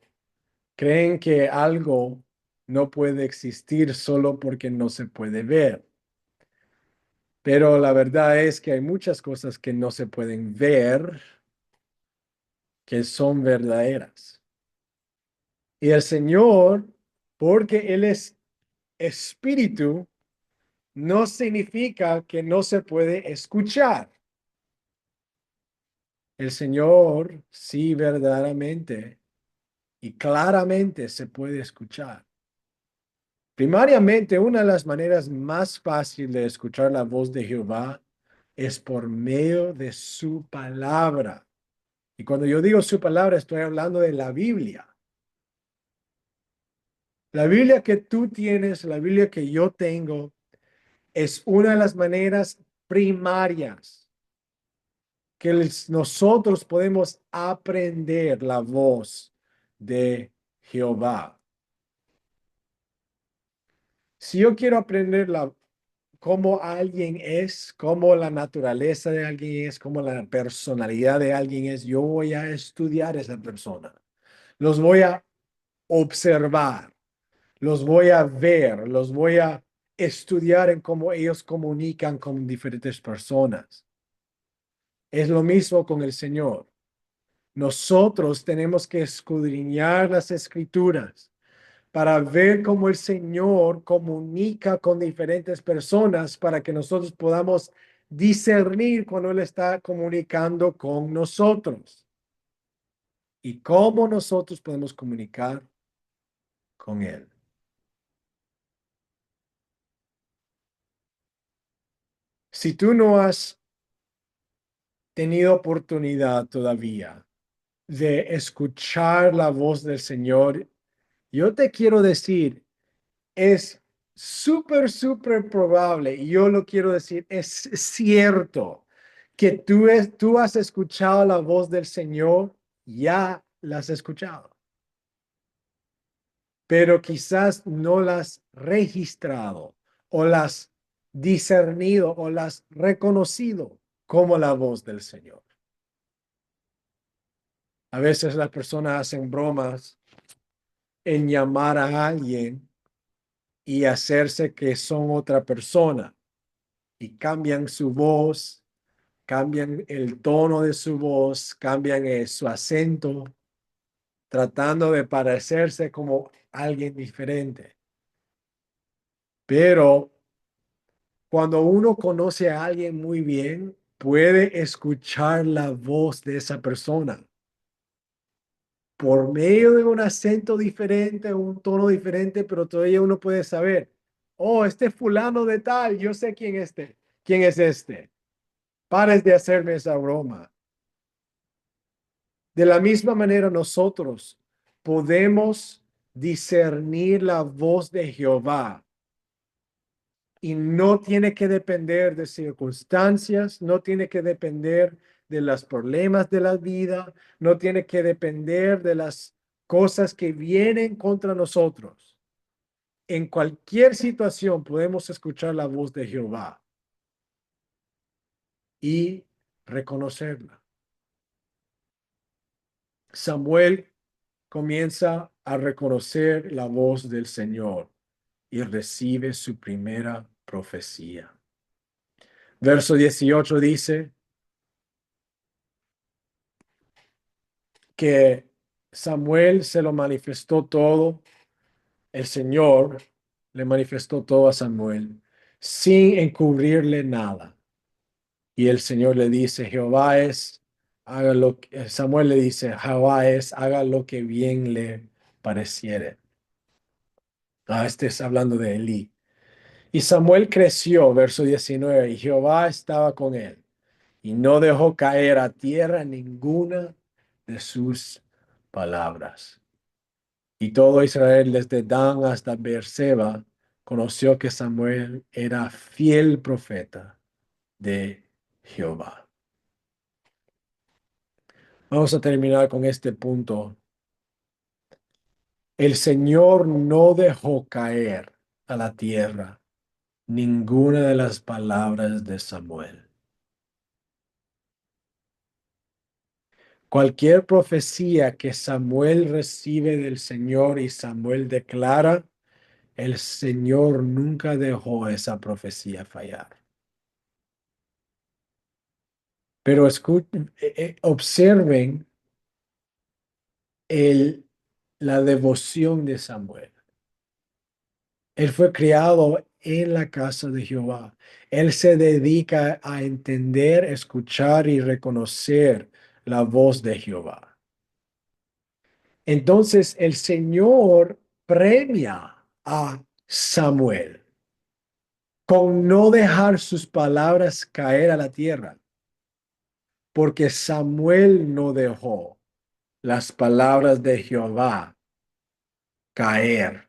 creen que algo no puede existir solo porque no se puede ver. Pero la verdad es que hay muchas cosas que no se pueden ver que son verdaderas. Y el Señor, porque Él es espíritu, no significa que no se puede escuchar. El Señor sí verdaderamente y claramente se puede escuchar. Primariamente, una de las maneras más fáciles de escuchar la voz de Jehová es por medio de su palabra. Y cuando yo digo su palabra, estoy hablando de la Biblia. La Biblia que tú tienes, la Biblia que yo tengo, es una de las maneras primarias que nosotros podemos aprender la voz de Jehová. Si yo quiero aprender cómo alguien es, cómo la naturaleza de alguien es, cómo la personalidad de alguien es, yo voy a estudiar a esa persona. Los voy a observar, los voy a ver, los voy a estudiar en cómo ellos comunican con diferentes personas. Es lo mismo con el Señor. Nosotros tenemos que escudriñar las escrituras para ver cómo el Señor comunica con diferentes personas para que nosotros podamos discernir cuando Él está comunicando con nosotros y cómo nosotros podemos comunicar con Él. Si tú no has tenido oportunidad todavía de escuchar la voz del Señor, yo te quiero decir, es súper probable, y yo lo quiero decir, es cierto que tú has escuchado la voz del Señor, ya la has escuchado, pero quizás no la has registrado o la has discernido o la has reconocido como la voz del Señor. A veces las personas hacen bromas en llamar a alguien y hacerse que son otra persona y cambian su voz, cambian el tono de su voz, cambian su acento, tratando de parecerse como alguien diferente. Pero cuando uno conoce a alguien muy bien, puede escuchar la voz de esa persona por medio de un acento diferente, un tono diferente, pero todavía uno puede saber, oh, este fulano de tal, yo sé quién es este. Pares de hacerme esa broma. De la misma manera, nosotros podemos discernir la voz de Jehová y no tiene que depender de circunstancias, no tiene que depender de los problemas de la vida, no tiene que depender de las cosas que vienen contra nosotros. En cualquier situación podemos escuchar la voz de Jehová y reconocerla. Samuel comienza a reconocer la voz del Señor y recibe su primera profecía. Verso 18 dice, que Samuel se lo manifestó todo, el Señor le manifestó todo a Samuel sin encubrirle nada. Y el Señor le dice, Jehová es, haga lo que, Samuel le dice, Jehová es, haga lo que bien le pareciere. Este es hablando de Elí. Y Samuel creció, verso 19, y Jehová estaba con él, y no dejó caer a tierra ninguna de sus palabras. Y todo Israel, desde Dan hasta Beerseba, conoció que Samuel era fiel profeta de Jehová. Vamos a terminar con este punto. El Señor no dejó caer a la tierra ninguna de las palabras de Samuel. Cualquier profecía que Samuel recibe del Señor y Samuel declara, el Señor nunca dejó esa profecía fallar. Pero escuchen, observen la devoción de Samuel. Él fue criado en la casa de Jehová. Él se dedica a entender, escuchar y reconocer la voz de Jehová. Entonces el Señor premia a Samuel con no dejar sus palabras caer a la tierra, porque Samuel no dejó las palabras de Jehová caer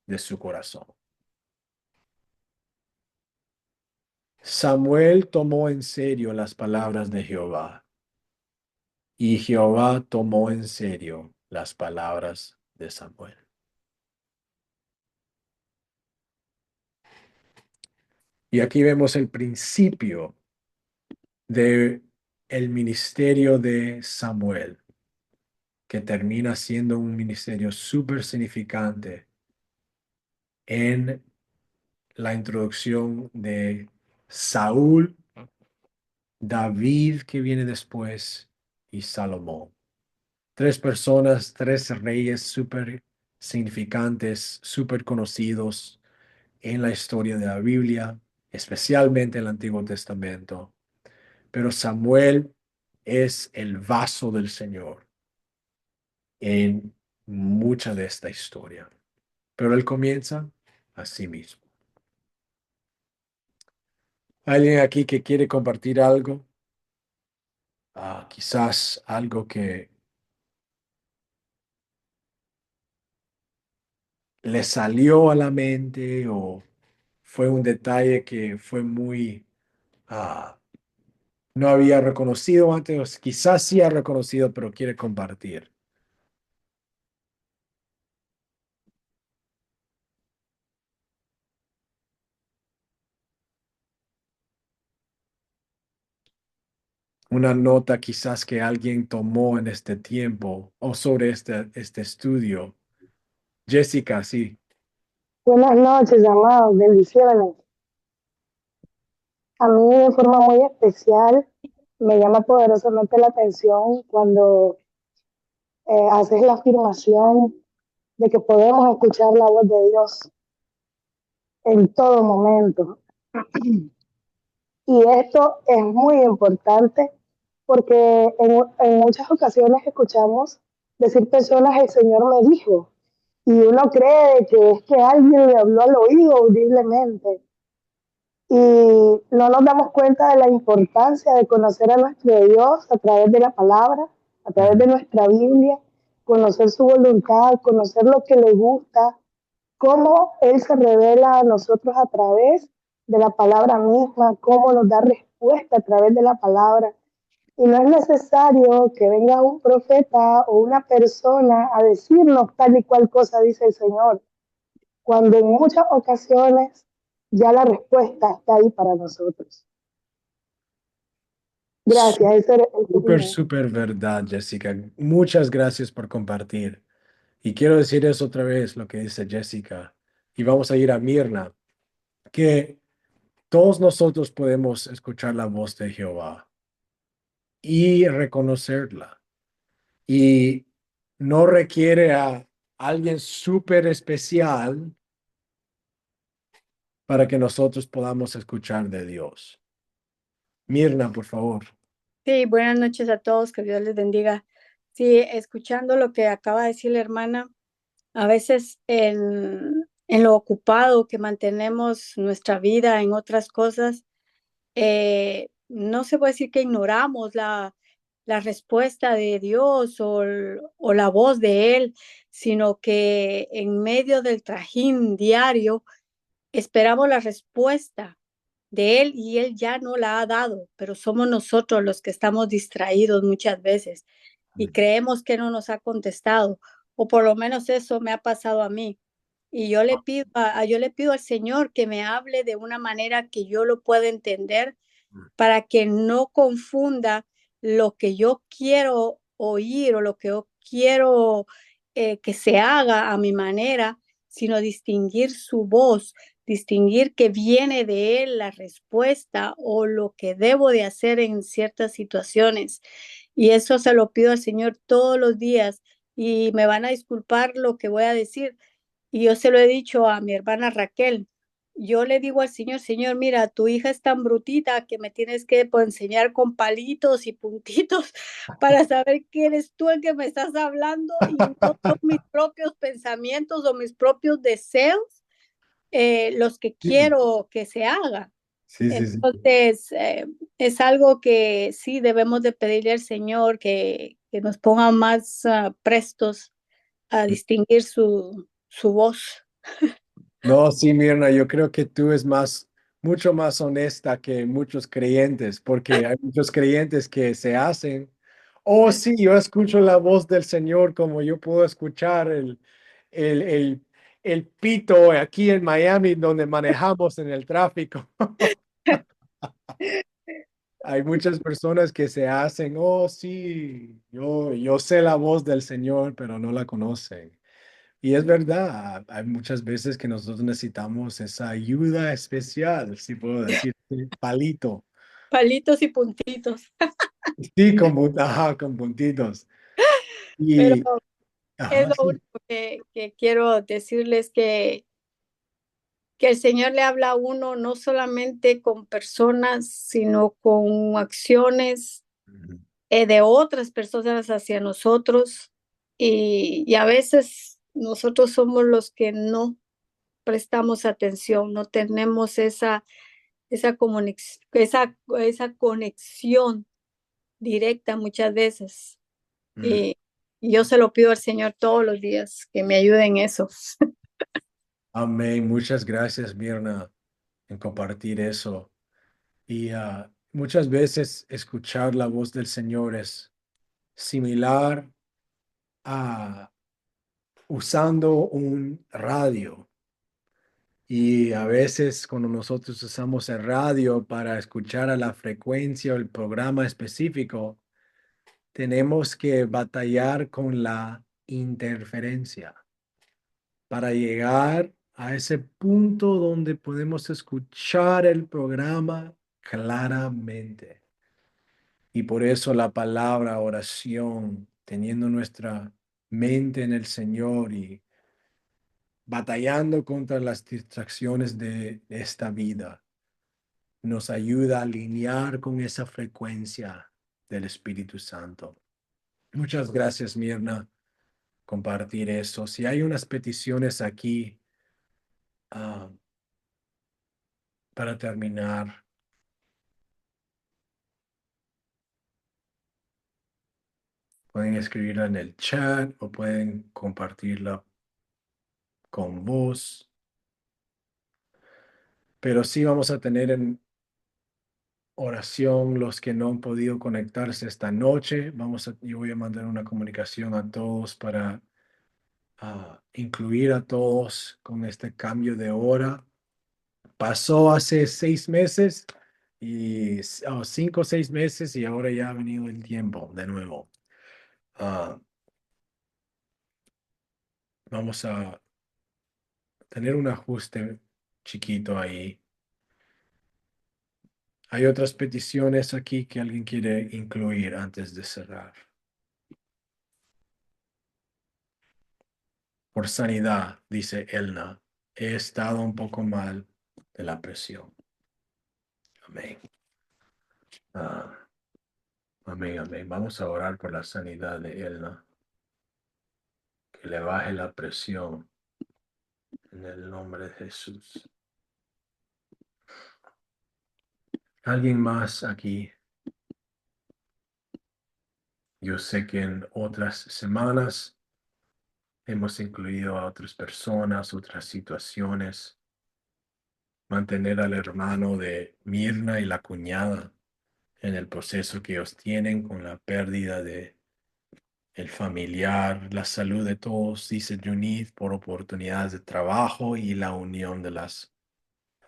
de su corazón. Samuel tomó en serio las palabras de Jehová y Jehová tomó en serio las palabras de Samuel. Y aquí vemos el principio de el ministerio de Samuel, que termina siendo un ministerio súper significante en la introducción de Saúl, David que viene después y Salomón. Tres personas, tres reyes súper significantes, súper conocidos en la historia de la Biblia, especialmente en el Antiguo Testamento. Pero Samuel es el vaso del Señor en mucha de esta historia. Pero él comienza así mismo. ¿Alguien aquí que quiere compartir algo? Quizás algo que le salió a la mente o fue un detalle que fue muy, no había reconocido antes, o quizás sí ha reconocido, pero quiere compartir. Una nota quizás que alguien tomó en este tiempo o sobre este estudio. Jessica, sí. Buenas noches, amados, bendiciones. A mí de forma muy especial me llama poderosamente la atención cuando haces la afirmación de que podemos escuchar la voz de Dios en todo momento. Y esto es muy importante porque en muchas ocasiones escuchamos decir personas, el Señor me dijo, y uno cree que es que alguien le habló al oído audiblemente. Y no nos damos cuenta de la importancia de conocer a nuestro Dios a través de la palabra, a través de nuestra Biblia, conocer su voluntad, conocer lo que le gusta, cómo Él se revela a nosotros a través de la palabra misma, cómo nos da respuesta a través de la palabra. Y no es necesario que venga un profeta o una persona a decirnos tal y cual cosa dice el Señor, cuando en muchas ocasiones ya la respuesta está ahí para nosotros. Gracias. Súper verdad, Jessica. Muchas gracias por compartir. Y quiero decir eso otra vez, lo que dice Jessica. Y vamos a ir a Mirna, que todos nosotros podemos escuchar la voz de Jehová y reconocerla. y no requiere a alguien súper especial para que nosotros podamos escuchar de Dios. Mirna, por favor. Sí, buenas noches a todos, que Dios les bendiga. Sí, escuchando lo que acaba de decir la hermana, a veces en lo ocupado que mantenemos nuestra vida en otras cosas, no se puede decir que ignoramos la respuesta de Dios o la voz de Él, sino que en medio del trajín diario esperamos la respuesta de Él y Él ya no la ha dado, pero somos nosotros los que estamos distraídos muchas veces y creemos que no nos ha contestado, o por lo menos eso me ha pasado a mí. Y yo le pido al Señor que me hable de una manera que yo lo pueda entender para que no confunda lo que yo quiero oír o lo que yo quiero que se haga a mi manera, sino distinguir su voz, distinguir que viene de él la respuesta o lo que debo de hacer en ciertas situaciones. Y eso se lo pido al Señor todos los días y me van a disculpar lo que voy a decir. Y yo se lo he dicho a mi hermana Raquel. Yo le digo al Señor, Señor, mira, tu hija es tan brutita que me tienes que pues, enseñar con palitos y puntitos para saber que eres tú el que me estás hablando y no son mis propios pensamientos o mis propios deseos los que Sí, quiero que se haga. sí, sí, sí. Entonces, es algo que sí debemos de pedirle al Señor que nos ponga más prestos a distinguir su voz. No, sí, Mirna, yo creo que tú es mucho más honesta que muchos creyentes, porque hay muchos creyentes que se hacen, oh, sí, yo escucho la voz del Señor como yo puedo escuchar el, el, el pito aquí en Miami donde manejamos en el tráfico. Hay muchas personas que se hacen, oh, sí, yo sé la voz del Señor, pero no la conocen. Y es verdad, hay muchas veces que nosotros necesitamos esa ayuda especial, si puedo decir, palito. Palitos y puntitos. Sí, ajá, con puntitos. Pero Y, es ajá, lo sí. único que quiero decirles que el Señor le habla a uno no solamente con personas, sino con acciones Ujú. de otras personas hacia nosotros. Y a veces nosotros somos los que no prestamos atención, no tenemos esa conexión directa muchas veces. Mm. Y yo se lo pido al Señor todos los días, que me ayude en eso. Amén. Muchas gracias, Mirna, en compartir eso. Y muchas veces escuchar la voz del Señor es similar a usando un radio. Y a veces cuando nosotros usamos el radio para escuchar a la frecuencia o el programa específico, tenemos que batallar con la interferencia para llegar a ese punto donde podemos escuchar el programa claramente. Y por eso la palabra oración, teniendo nuestra mente en el Señor y batallando contra las distracciones de esta vida, nos ayuda a alinear con esa frecuencia del Espíritu Santo. Muchas gracias, Mirna, compartir eso. Si hay unas peticiones aquí ah, para terminar, pueden escribirla en el chat o pueden compartirla con vos. Pero sí vamos a tener en oración los que no han podido conectarse esta noche. Yo voy a mandar una comunicación a todos para incluir a todos con este cambio de hora. Pasó hace 6 meses y 5 o 6 meses y ahora ya ha venido el tiempo de nuevo. Ah, vamos a tener un ajuste chiquito ahí. Hay otras peticiones aquí que alguien quiere incluir antes de cerrar. por sanidad, dice Elna. He estado un poco mal de la presión. Amén. Amén, amén. Vamos a orar por la sanidad de Elna. Que le baje la presión en el nombre de Jesús. ¿Alguien más aquí? Yo sé que en otras semanas hemos incluido a otras personas, otras situaciones. Mantener al hermano de Mirna y la cuñada en el proceso que ellos tienen con la pérdida de el familiar, la salud de todos, dice Junith, por oportunidades de trabajo y la unión de las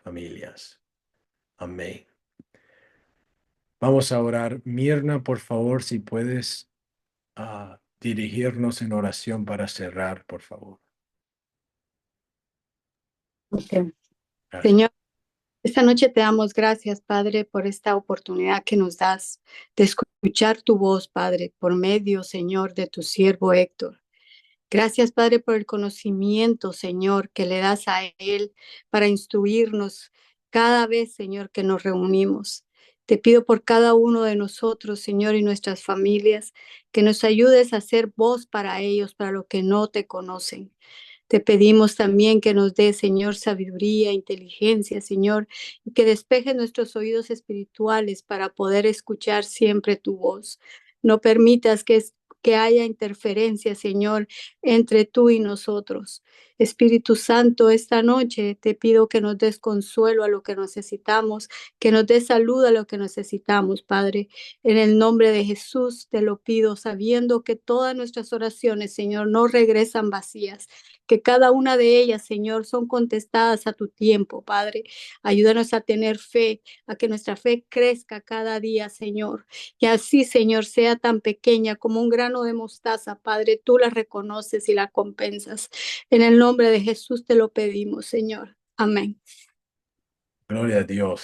familias. Amén. Vamos a orar. Mirna, por favor, si puedes dirigirnos en oración para cerrar, por favor. Ok. Gracias. Señor, esta noche te damos gracias, Padre, por esta oportunidad que nos das de escuchar tu voz, Padre, por medio, Señor, de tu siervo Héctor. Gracias, Padre, por el conocimiento, Señor, que le das a él para instruirnos cada vez, Señor, que nos reunimos. Te pido por cada uno de nosotros, Señor, y nuestras familias, que nos ayudes a ser voz para ellos, para los que no te conocen. Te pedimos también que nos dé, Señor, sabiduría, inteligencia, Señor, y que despeje nuestros oídos espirituales para poder escuchar siempre tu voz. No permitas que haya interferencia, Señor, entre tú y nosotros. Espíritu Santo, esta noche te pido que nos des consuelo a lo que necesitamos, que nos des salud a lo que necesitamos, Padre. En el nombre de Jesús te lo pido, sabiendo que todas nuestras oraciones, Señor, no regresan vacías, que cada una de ellas, Señor, son contestadas a tu tiempo, Padre. Ayúdanos a tener fe, a que nuestra fe crezca cada día, Señor. Y así, Señor, sea tan pequeña como un grano de mostaza, Padre, tú la reconoces y la compensas. En el nombre de Jesús te lo pedimos, Señor. Amén. Gloria a Dios.